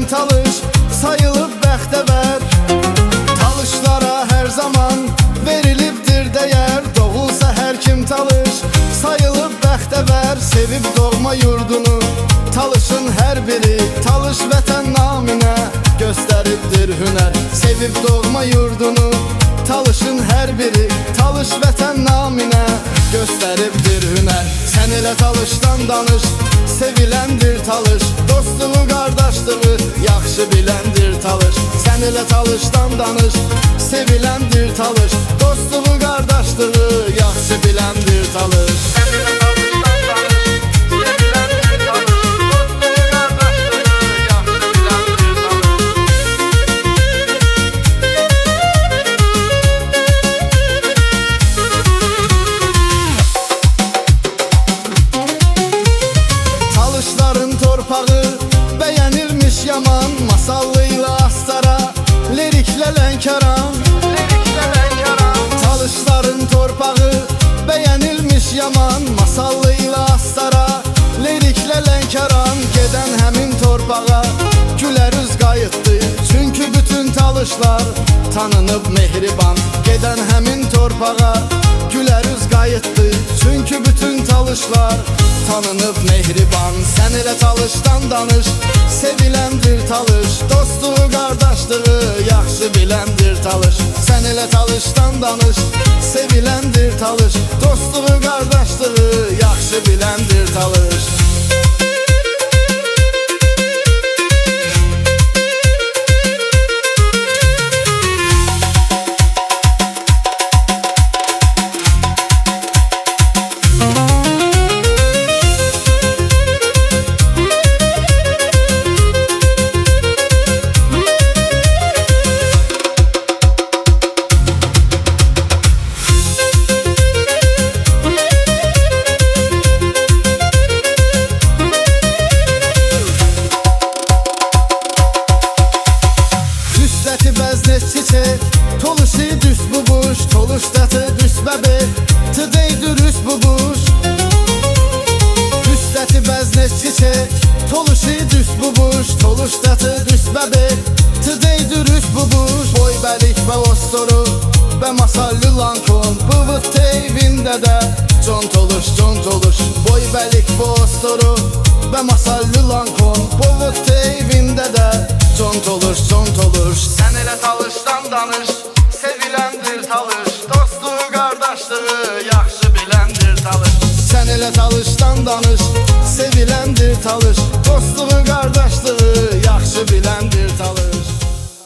talış sayılıb bəxtəvər. Talışlara hər zaman verilibdir dəyər. Doğulsa hər kim talış sayılıb bəxtəvər. Sevib doğma yurdunu talışın hər biri talış vətən naminə göstəribdir hünər. Sevib doğma yurdunu talışın hər biri talış vətən naminə göstəribdir hünər. Sən elə talışdan danış, seviləndir talış. Dostluğu, qardaşlığı yaxşı biləndir talış. Sən elə talışdan danış, seviləndir talış. Dostluğu, qardaşlığı yaxşı biləndir talış. Sən elə talışdan danış, seviləndir talış. Dostluğu, qardaşlığı yaxşı biləndir talış. Talışların torpağı bəyənilmiş yaman. Masallıyla astara, liriklə lənkaran. Talışların torpağı bəyənilmiş yaman. Masallıyla astara, liriklə lənkaran. Gedən həmin torpağa gülər üz qayıtdı. Çünki bütün talışlar tanınıb mehriban. Gedən həmin torpağa gülər üz qayıtdı. Çünki bütün talışlar tanınıb mehriban. Sən elə talışdan danış, seviləndir talış. Dostluğu, qardaşlığı yaxşı biləndir talış. Sən elə talışdan danış, seviləndir talış. Dostluğu, qardaşlığı yaxşı biləndir talış. Çiçek, toluşu düz bubuş, toluşdatı düz bəbi, tıdey dürüz bubuş. Düzdəti bəznes çiçek, toluşu düz bubuş, toluşdatı düz bəbi, tıdey dürüz bubuş. Boy bəlik və ostoru və masallı lankon, bıvıt teyvində də con toluş. Boy bəlik və ostoru və masallı lankon, bıvıt teyvində də con toluş. Sən elə talışdan danış, seviləndir talış. Dostluğu, qardaşlığı yaxşı biləndir talış. Sən elə talışdan danış, seviləndir talış. Dostluğu, qardaşlığı yaxşı biləndir talış.